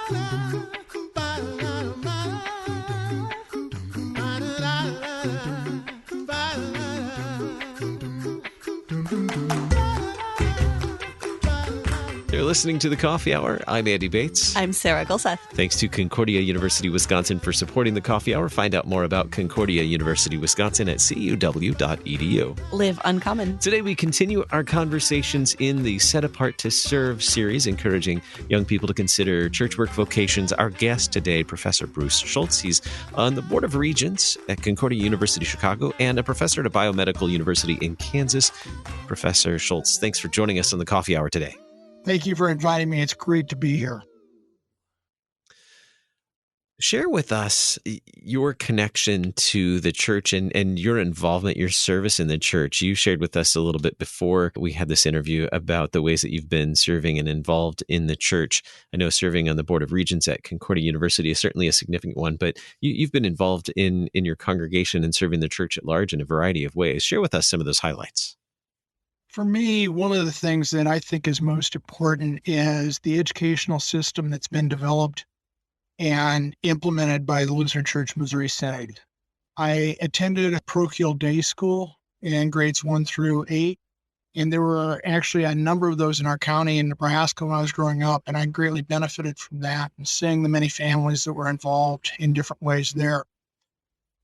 You're listening to The Coffee Hour. I'm Andy Bates. I'm Sarah Gulseth. Thanks to Concordia University Wisconsin for supporting The Coffee Hour. Find out more about Concordia University Wisconsin at cuw.edu. Live uncommon. Today we continue our conversations in the Set Apart to Serve series, encouraging young people to consider church work vocations. Our guest today, Professor Bruce Schultz. He's on the Board of Regents at Concordia University Chicago and a professor at a biomedical university in Kansas. Professor Schultz, thanks for joining us on The Coffee Hour today. Thank you for inviting me. It's great to be here. Share with us your connection to the church and your involvement, your service in the church. You shared with us a little bit before we had this interview about the ways that you've been serving and involved in the church. I know serving on the Board of Regents at Concordia University is certainly a significant one, but you've been involved in your congregation and serving the church at large in a variety of ways. Share with us some of those highlights. For me, one of the things that I think is most important is the educational system that's been developed and implemented by the Lutheran Church Missouri Synod. I attended a parochial day school in grades 1 through 8, and there were actually a number of those in our county in Nebraska when I was growing up, and I greatly benefited from that and seeing the many families that were involved in different ways there.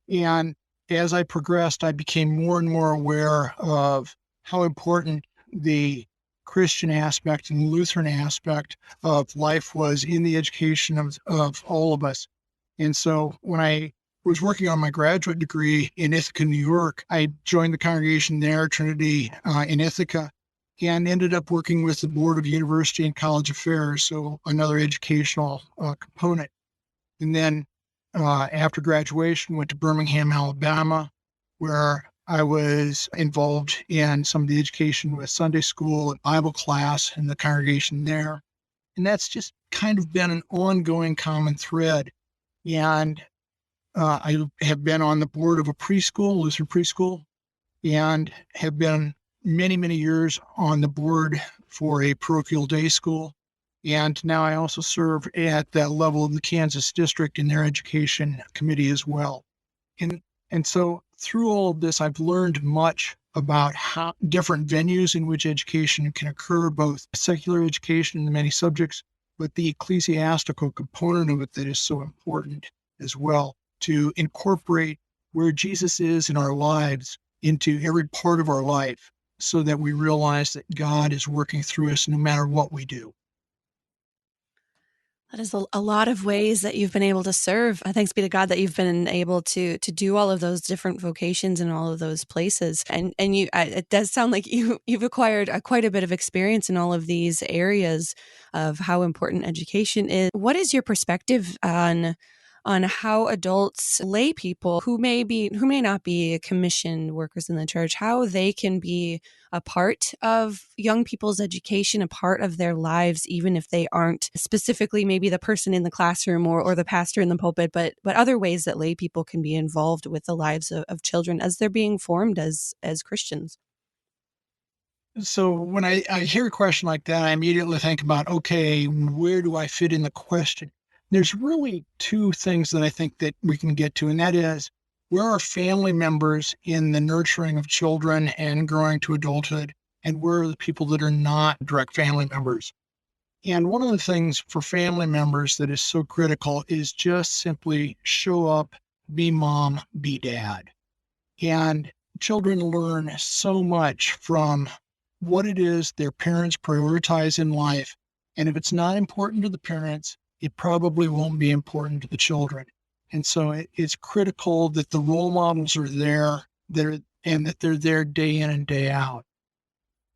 And as I progressed, I became more and more aware of how important the Christian aspect and Lutheran aspect of life was in the education of all of us. And so when I was working on my graduate degree in Ithaca, New York, I joined the congregation there, Trinity in Ithaca, and ended up working with the Board of University and College Affairs, so another educational component. And then after graduation, went to Birmingham, Alabama, where I was involved in some of the education with Sunday school and Bible class in the congregation there. And that's just kind of been an ongoing common thread. And I have been on the board of a preschool, Lutheran preschool, and have been many, many years on the board for a parochial day school. And now I also serve at that level of the Kansas district in their education committee as well. And so through all of this, I've learned much about how different venues in which education can occur, both secular education in many subjects, but the ecclesiastical component of it that is so important as well, to incorporate where Jesus is in our lives into every part of our life so that we realize that God is working through us no matter what we do. That is a lot of ways that you've been able to serve. Thanks be to God that you've been able to do all of those different vocations in all of those places. And you, it does sound like you've acquired quite a bit of experience in all of these areas of how important education is. What is your perspective on how adults, lay people who may not be commissioned workers in the church, how they can be a part of young people's education, a part of their lives, even if they aren't specifically maybe the person in the classroom or the pastor in the pulpit, but other ways that lay people can be involved with the lives of children as they're being formed as Christians? So when I hear a question like that, I immediately think about, okay, where do I fit in the question? There's really two things that I think that we can get to, and that is, where are family members in the nurturing of children and growing to adulthood, and where are the people that are not direct family members? And one of the things for family members that is so critical is just simply show up, be mom, be dad. And children learn so much from what it is their parents prioritize in life. And if it's not important to the parents, it probably won't be important to the children. And so it's critical that the role models are there and that they're there day in and day out.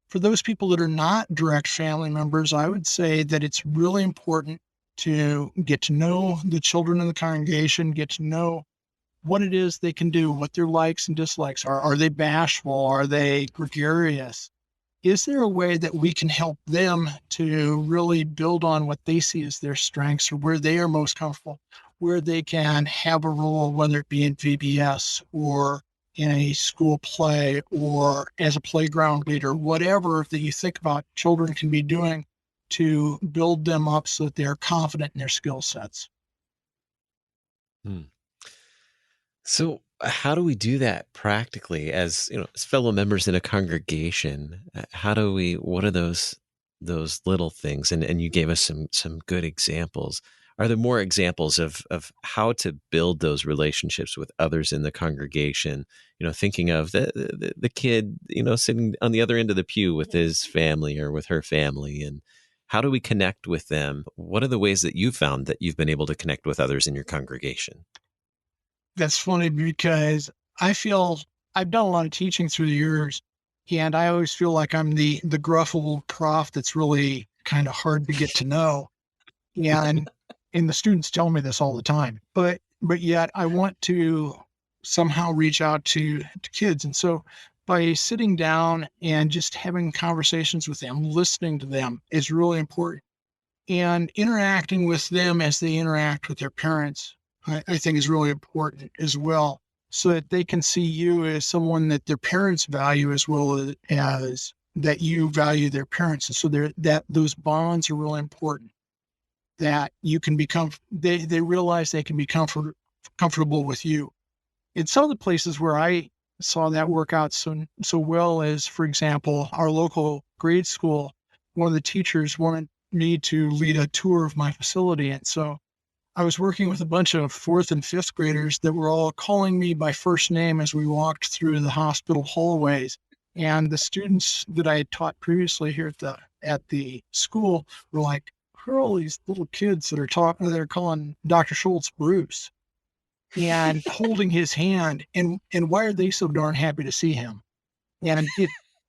For those people that are not direct family members, I would say that it's really important to get to know the children in the congregation, get to know what it is they can do, what their likes and dislikes are. Are they bashful? Are they gregarious? Is there a way that we can help them to really build on what they see as their strengths or where they are most comfortable, where they can have a role, whether it be in VBS or in a school play or as a playground leader, whatever that you think about children can be doing to build them up so that they're confident in their skill sets. Hmm. So how do we do that practically as, as fellow members in a congregation? How do we, what are those little things? And you gave us some good examples. Are there more examples of how to build those relationships with others in the congregation? Thinking of the kid, sitting on the other end of the pew with his family or with her family, and how do we connect with them? What are the ways that you found that you've been able to connect with others in your congregation? That's funny because I feel I've done a lot of teaching through the years, and I always feel like I'm the gruff old prof that's really kind of hard to get to know. And and the students tell me this all the time. But yet I want to somehow reach out to kids. And so by sitting down and just having conversations with them, listening to them is really important. And interacting with them as they interact with their parents, I think is really important as well, so that they can see you as someone that their parents value as well as that you value their parents. And so that those bonds are really important, that you can become, they realize they can be comfortable with you. In some of the places where I saw that work out so well as, for example, our local grade school, one of the teachers wanted me to lead a tour of my facility. And so I was working with a bunch of fourth and fifth graders that were all calling me by first name as we walked through the hospital hallways. And the students that I had taught previously here at the school were like, who are all these little kids that they're calling Dr. Schultz Bruce and holding his hand, and why are they so darn happy to see him? And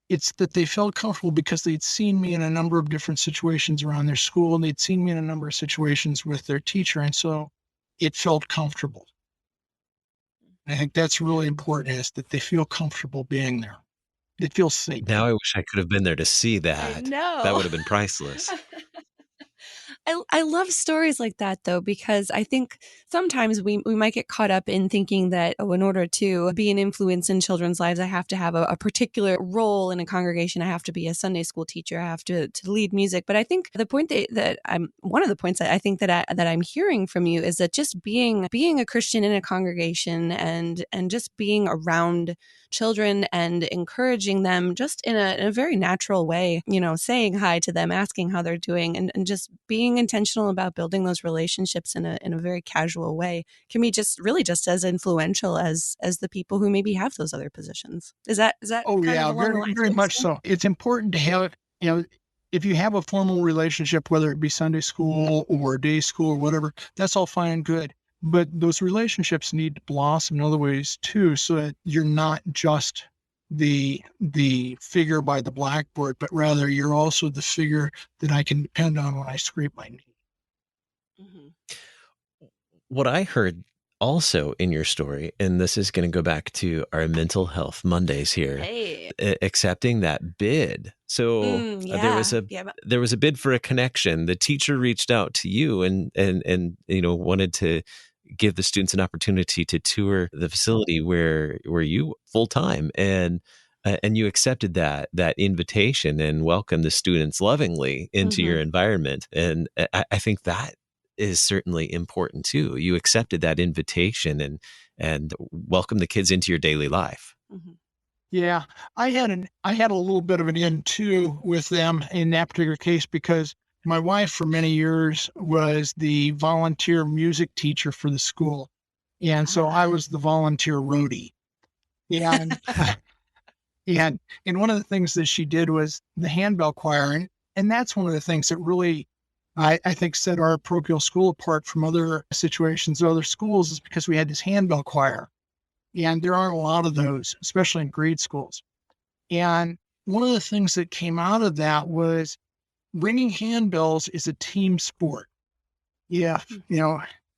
it's that they felt comfortable because they'd seen me in a number of different situations around their school, and they'd seen me in a number of situations with their teacher, and so it felt comfortable. And I think that's really important, is that they feel comfortable being there. They feel safe. Now I wish I could have been there to see I that. That know. would have been priceless. I love stories like that, though, because I think sometimes we might get caught up in thinking that, oh, in order to be an influence in children's lives, I have to have a particular role in a congregation. I have to be a Sunday school teacher. I have to lead music. But I think the point that I'm, one of the points that I think that I'm hearing from you is that just being a Christian in a congregation and just being around children and encouraging them just in a very natural way, saying hi to them, asking how they're doing, and just being intentional about building those relationships in a very casual way can be just really just as influential as the people who maybe have those other positions. Is that Oh kind of yeah, along the very, lines of very what you're much saying? so. It's important to have, if you have a formal relationship, whether it be Sunday school or day school or whatever, that's all fine and good. But those relationships need to blossom in other ways too, so that you're not just the figure by the blackboard, but rather you're also the figure that I can depend on when I scrape my knee. Mhm. What I heard also in your story, and this is going to go back to our mental health Mondays here, Hey. accepting that bid. So Yeah. Yeah. there was a bid for a connection. The teacher reached out to you and wanted to give the students an opportunity to tour the facility where you full time, and you accepted that invitation and welcomed the students lovingly into Mm-hmm. your environment. And I think that is certainly important too. You accepted that invitation and welcomed the kids into your daily life. Mm-hmm. Yeah, I had a little bit of an in too with them in that particular case, because my wife for many years was the volunteer music teacher for the school. And so I Ah. was the volunteer roadie. And and one of the things that she did was the handbell choir. And that's one of the things that really I think set our parochial school apart from other situations, other schools, is because we had this handbell choir. And there aren't a lot of those, especially in grade schools. And one of the things that came out of that was ringing handbells is a team sport. Yeah,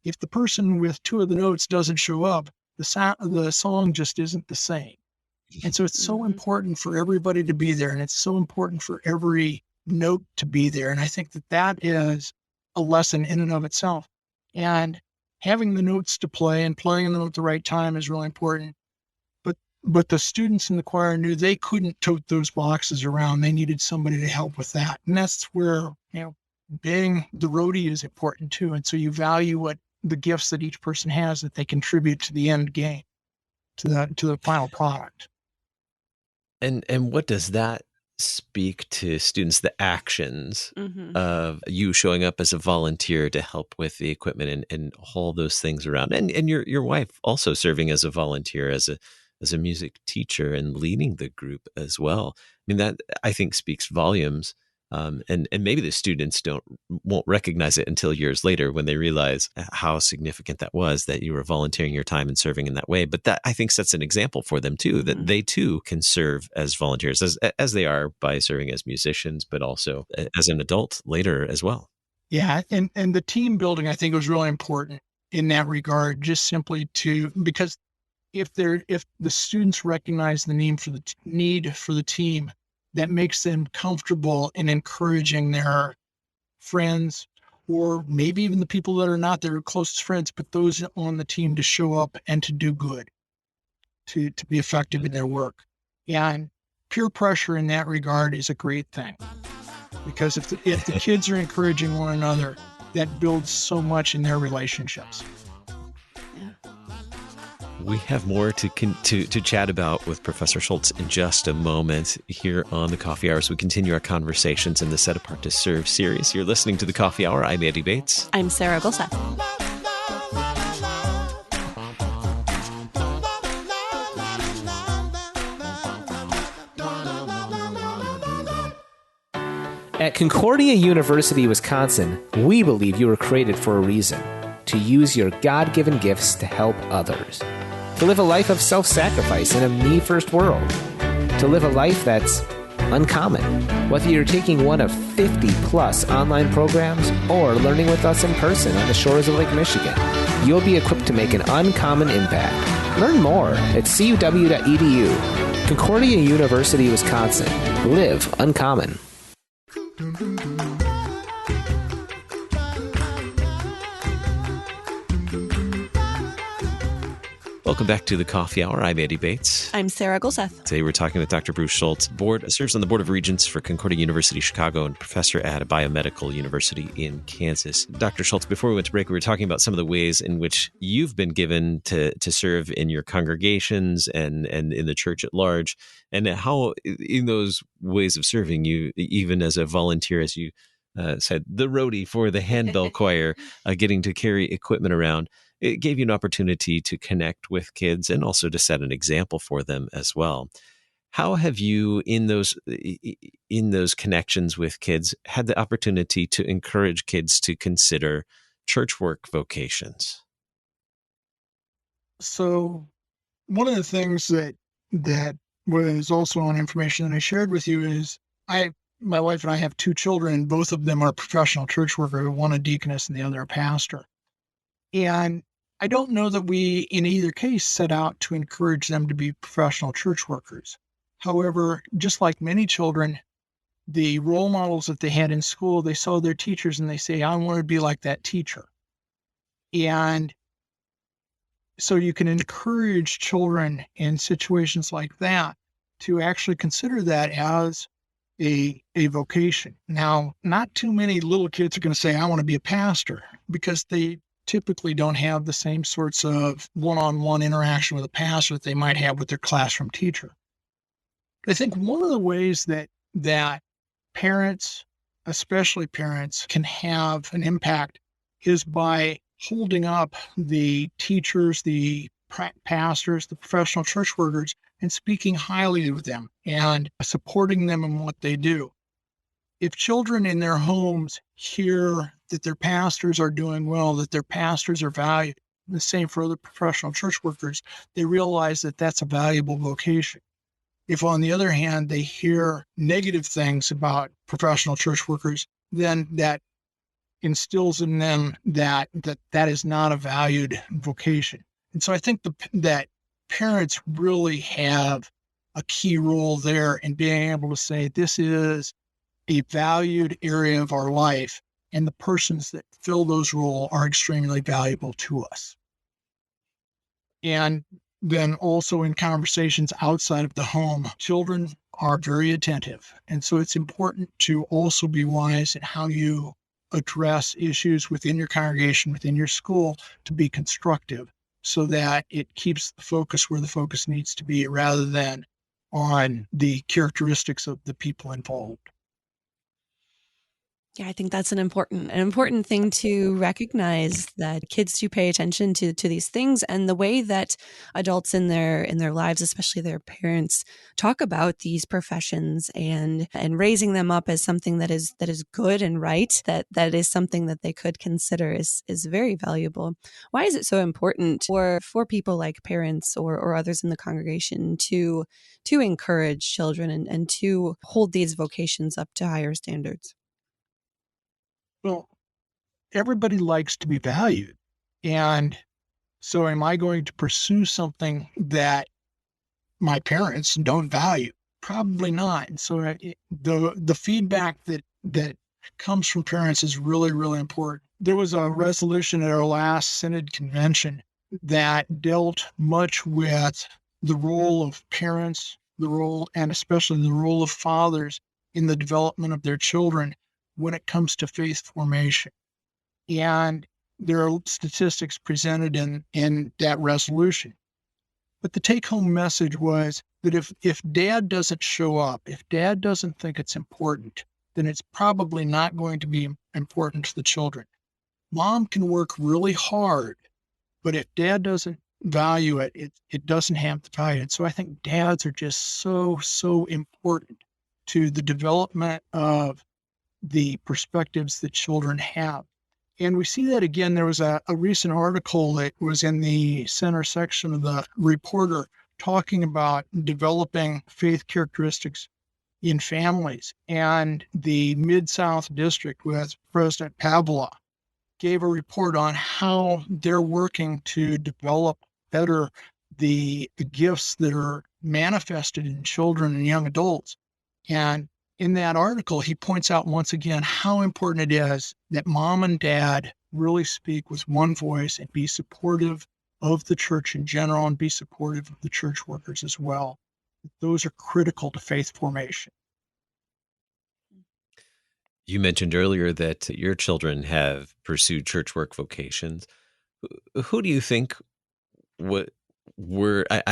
if the person with two of the notes doesn't show up, the song just isn't the same. And so it's so Mm-hmm. important for everybody to be there, and it's so important for every note to be there. And I think that is a lesson in and of itself. And having the notes to play and playing them at the right time is really important. But But the students in the choir knew they couldn't tote those boxes around. They needed somebody to help with that. And that's where, being the roadie is important too. And so you value what the gifts that each person has that they contribute to the end game, to the final product. And what does that speak to students, the actions of you showing up as a volunteer to help with the equipment and haul those things around, and your wife also serving as a volunteer, as a music teacher and leading the group as well. I mean, that I think speaks volumes. And maybe the students won't recognize it until years later when they realize how significant that was, that you were volunteering your time and serving in that way. But that, I think, sets an example for them too, that they too can serve as volunteers, as they are by serving as musicians, but also as an adult later as well. Yeah, and the team building, I think, was really important in that regard. Just simply because if the students recognize the need for the team, that makes them comfortable in encouraging their friends, or maybe even the people that are not their closest friends, but those on the team, to show up and to do good, to be effective in their work. And peer pressure in that regard is a great thing, because if the kids are encouraging one another, that builds so much in their relationships. We have more to chat about with Professor Schultz in just a moment here on the Coffee Hour as we continue our conversations in the Set Apart to Serve series. You're listening to the Coffee Hour. I'm Andy Bates. I'm Sarah Gulseth. At Concordia University, Wisconsin, we believe you were created for a reason: to use your God-given gifts to help others. To live a life of self-sacrifice in a me-first world. To live a life that's uncommon. Whether you're taking one of 50-plus online programs or learning with us in person on the shores of Lake Michigan, you'll be equipped to make an uncommon impact. Learn more at cuw.edu. Concordia University, Wisconsin. Live uncommon. Welcome back to the Coffee Hour. I'm Andy Bates. I'm Sarah Gulseth. Today we're talking with Dr. Bruce Schultz, serves on the Board of Regents for Concordia University Chicago and professor at a biomedical university in Kansas. Dr. Schultz, before we went to break, we were talking about some of the ways in which you've been given to serve in your congregations and in the church at large, and how in those ways of serving you, even as a volunteer, as you said, the roadie for the handbell choir, getting to carry equipment around, it gave you an opportunity to connect with kids and also to set an example for them as well. How have you, in those connections with kids, had the opportunity to encourage kids to consider church work vocations? So one of the things that was also on information that I shared with you is my wife and I have two children, and both of them are professional church workers, one a deaconess and the other a pastor. And I don't know that we, in either case, set out to encourage them to be professional church workers. However, just like many children, the role models that they had in school, they saw their teachers and they say, I want to be like that teacher. And so you can encourage children in situations like that to actually consider that as a vocation. Now, not too many little kids are going to say, I want to be a pastor, because they typically don't have the same sorts of one-on-one interaction with a pastor that they might have with their classroom teacher. I think one of the ways that parents, especially parents, can have an impact is by holding up the teachers, the pastors, the professional church workers, and speaking highly of them and supporting them in what they do. If children in their homes hear that their pastors are doing well, that their pastors are valued, the same for other professional church workers, they realize that that's a valuable vocation. If, on the other hand, they hear negative things about professional church workers, then that instills in them that is not a valued vocation. And so I think that parents really have a key role there in being able to say, this is a valued area of our life, and the persons that fill those roles are extremely valuable to us. And then also in conversations outside of the home, children are very attentive. And so it's important to also be wise in how you address issues within your congregation, within your school, to be constructive so that it keeps the focus where the focus needs to be rather than on the characteristics of the people involved. Yeah, I think that's an important thing to recognize, that kids do pay attention to these things, and the way that adults in their lives, especially their parents, talk about these professions and raising them up as something that is good and right, that is something that they could consider is very valuable. Why is it so important for people like parents or others in the congregation to encourage children and to hold these vocations up to higher standards? Well, everybody likes to be valued. And so am I going to pursue something that my parents don't value? Probably not. And so the feedback that comes from parents is really, really important. There was a resolution at our last Synod convention that dealt much with the role of parents, and especially the role of fathers in the development of their children when it comes to faith formation. And there are statistics presented in that resolution. But the take-home message was that if dad doesn't show up, if dad doesn't think it's important, then it's probably not going to be important to the children. Mom can work really hard, but if dad doesn't value it, it doesn't have the value. And so I think dads are just so important to the development of the perspectives that children have. And we see that again. There was a recent article that was in the center section of the Reporter talking about developing faith characteristics in families. And the Mid-South District with President Pavla gave a report on how they're working to develop better the gifts that are manifested in children and young adults. And in that article, he points out once again how important it is that mom and dad really speak with one voice and be supportive of the church in general and be supportive of the church workers as well. Those are critical to faith formation. You mentioned earlier that your children have pursued church work vocations. Who do you think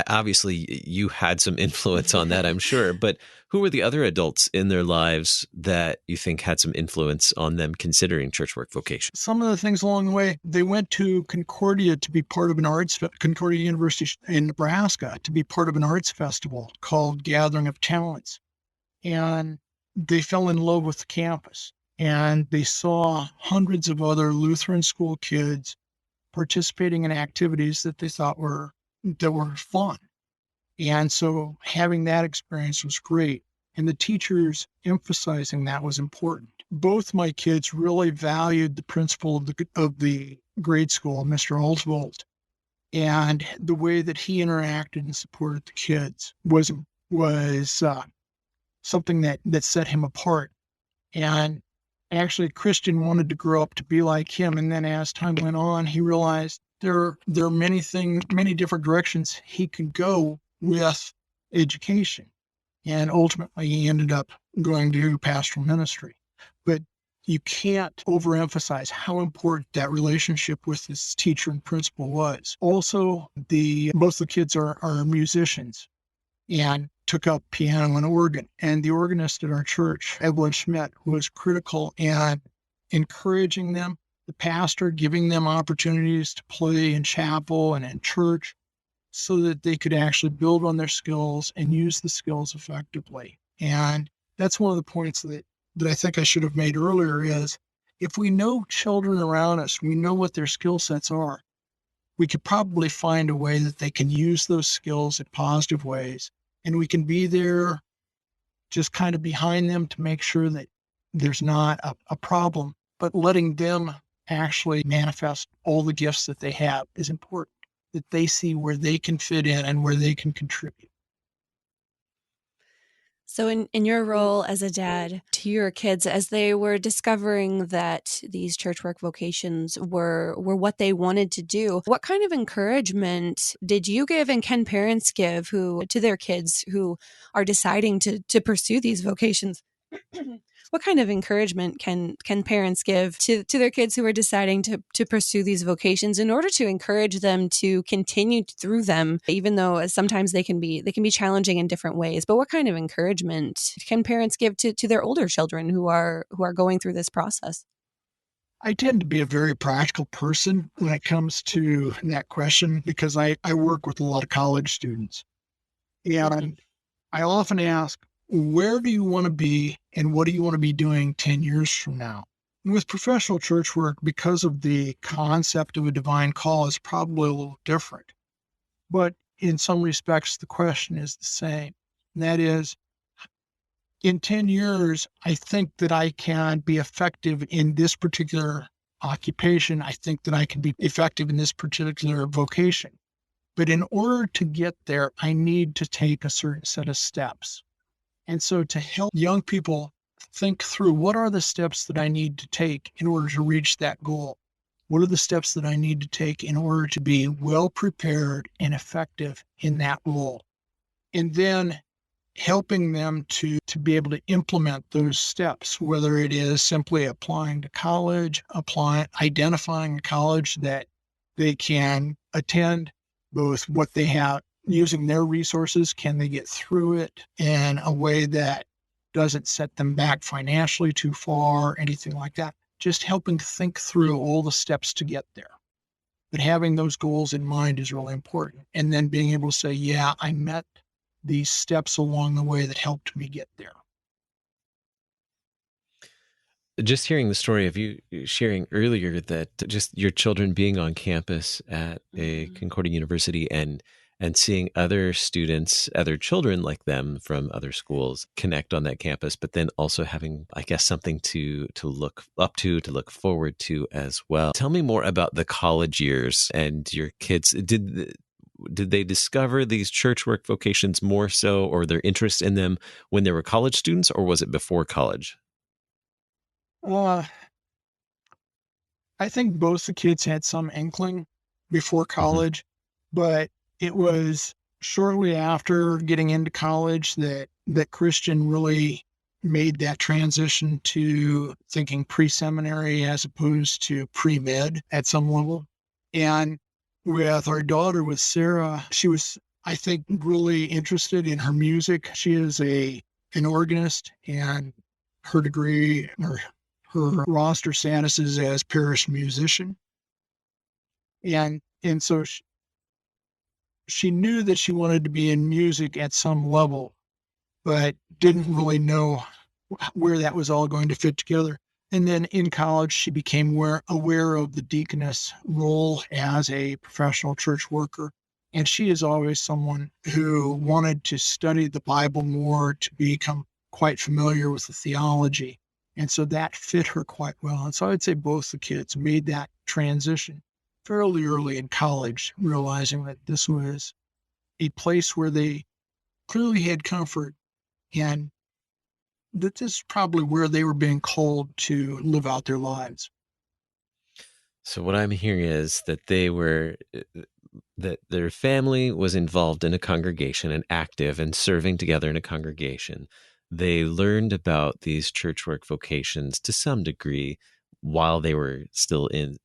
obviously you had some influence on that, I'm sure, but who were the other adults in their lives that you think had some influence on them considering church work vocation? Some of the things along the way, they went to Concordia to be part of Concordia University in Nebraska to be part of an arts festival called Gathering of Talents. And they fell in love with the campus, and they saw hundreds of other Lutheran school kids participating in activities that they thought were fun. And so having that experience was great. And the teachers emphasizing that was important. Both my kids really valued the principal of the grade school, Mr. Altvold, and the way that he interacted and supported the kids was something that set him apart. And actually, Christian wanted to grow up to be like him. And then as time went on, he realized there are many different directions he could go with education. And ultimately, he ended up going to pastoral ministry. But you can't overemphasize how important that relationship with his teacher and principal was. Also, both the kids are musicians and took up piano and organ. And the organist at our church, Evelyn Schmidt, was critical in encouraging them, the pastor giving them opportunities to play in chapel and in church so that they could actually build on their skills and use the skills effectively. And that's one of the points that I think I should have made earlier is if we know children around us, we know what their skill sets are, we could probably find a way that they can use those skills in positive ways. And we can be there just kind of behind them to make sure that there's not a problem, but letting them actually manifest all the gifts that they have is important, that they see where they can fit in and where they can contribute. So in your role as a dad to your kids, as they were discovering that these church work vocations were what they wanted to do, what kind of encouragement did you give and can parents give to their kids who are deciding to pursue these vocations? What kind of encouragement can parents give to their kids who are deciding to pursue these vocations in order to encourage them to continue through them, even though sometimes they can be challenging in different ways? But what kind of encouragement can parents give to their older children who are going through this process? I tend to be a very practical person when it comes to that question because I work with a lot of college students. And I often ask, where do you want to be and what do you want to be doing 10 years from now? And with professional church work, because of the concept of a divine call, is probably a little different. But in some respects, the question is the same. And that is, in 10 years, I think that I can be effective in this particular occupation. I think that I can be effective in this particular vocation. But in order to get there, I need to take a certain set of steps. And so to help young people think through what are the steps that I need to take in order to reach that goal? What are the steps that I need to take in order to be well prepared and effective in that role? And then helping them to be able to implement those steps, whether it is simply applying to college, identifying a college that they can attend, both what they have, using their resources, can they get through it in a way that doesn't set them back financially too far, anything like that. Just helping think through all the steps to get there. But having those goals in mind is really important. And then being able to say, yeah, I met these steps along the way that helped me get there. Just hearing the story of you sharing earlier that just your children being on campus at a Concordia University and seeing other students, other children like them from other schools connect on that campus, but then also having, I guess, something to look up to look forward to as well. Tell me more about the college years and your kids. Did they discover these church work vocations more so, or their interest in them when they were college students, or was it before college? I think both the kids had some inkling before college, but it was shortly after getting into college that Christian really made that transition to thinking pre-seminary as opposed to pre-med at some level. And with our daughter, with Sarah, she was, I think, really interested in her music. She is an organist, and her degree, or her roster status is as parish musician. And so she knew that she wanted to be in music at some level, but didn't really know where that was all going to fit together. And then in college, she became aware of the deaconess role as a professional church worker. And she is always someone who wanted to study the Bible more, to become quite familiar with the theology. And so that fit her quite well. And so I'd say both the kids made that transition fairly early in college, realizing that this was a place where they clearly had comfort and that this is probably where they were being called to live out their lives. So what I'm hearing is that that their family was involved in a congregation and active and serving together in a congregation. They learned about these church work vocations to some degree while they were still in,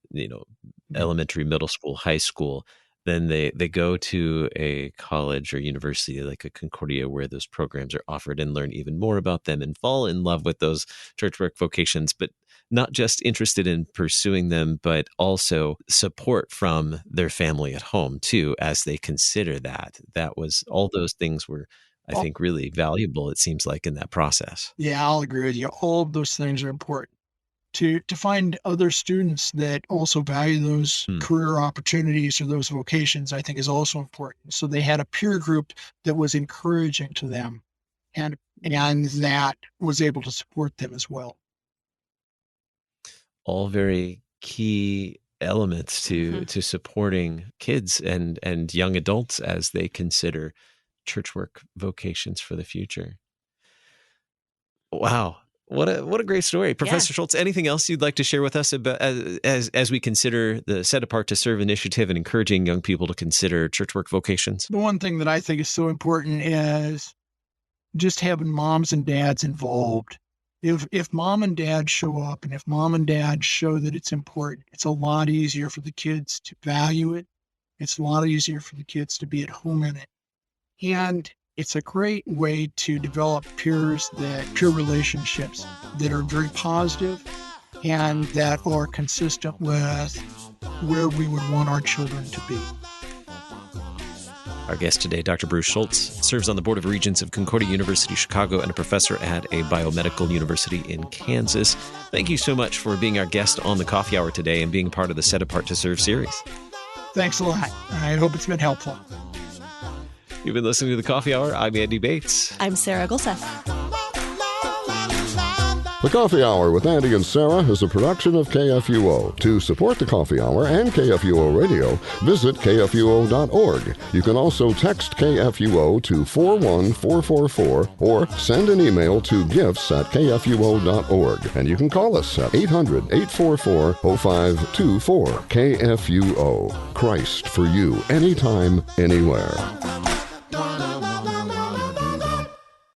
elementary, middle school, high school. Then they go to a college or university like a Concordia where those programs are offered and learn even more about them and fall in love with those church work vocations, but not just interested in pursuing them, but also support from their family at home too, as they consider that. That was, all those things were, I think, really valuable, it seems like, in that process. Yeah, I'll agree with you. All of those things are important. To find other students that also value those career opportunities or those vocations, I think, is also important. So they had a peer group that was encouraging to them and that was able to support them as well. All very key elements to supporting kids and young adults as they consider church work vocations for the future. Wow. What a great story. Professor Schultz, anything else you'd like to share with us about as we consider the Set Apart to Serve initiative and encouraging young people to consider church work vocations? The one thing that I think is so important is just having moms and dads involved. If mom and dad show up and if mom and dad show that it's important, it's a lot easier for the kids to value it. It's a lot easier for the kids to be at home in it. And it's a great way to develop peer relationships that are very positive and that are consistent with where we would want our children to be. Our guest today, Dr. Bruce Schultz, serves on the board of Regents of Concordia University Chicago and a professor at a biomedical university in Kansas. Thank you so much for being our guest on the Coffee Hour today and being part of the Set Apart to Serve series. Thanks a lot. I hope it's been helpful. You've been listening to the Coffee Hour. I'm Andy Bates. I'm Sarah Gulseth. The Coffee Hour with Andy and Sarah is a production of KFUO. To support the Coffee Hour and KFUO Radio, visit KFUO.org. You can also text KFUO to 41444 or send an email to gifts@KFUO.org. And you can call us at 800-844-0524. KFUO. Christ for you, anytime, anywhere.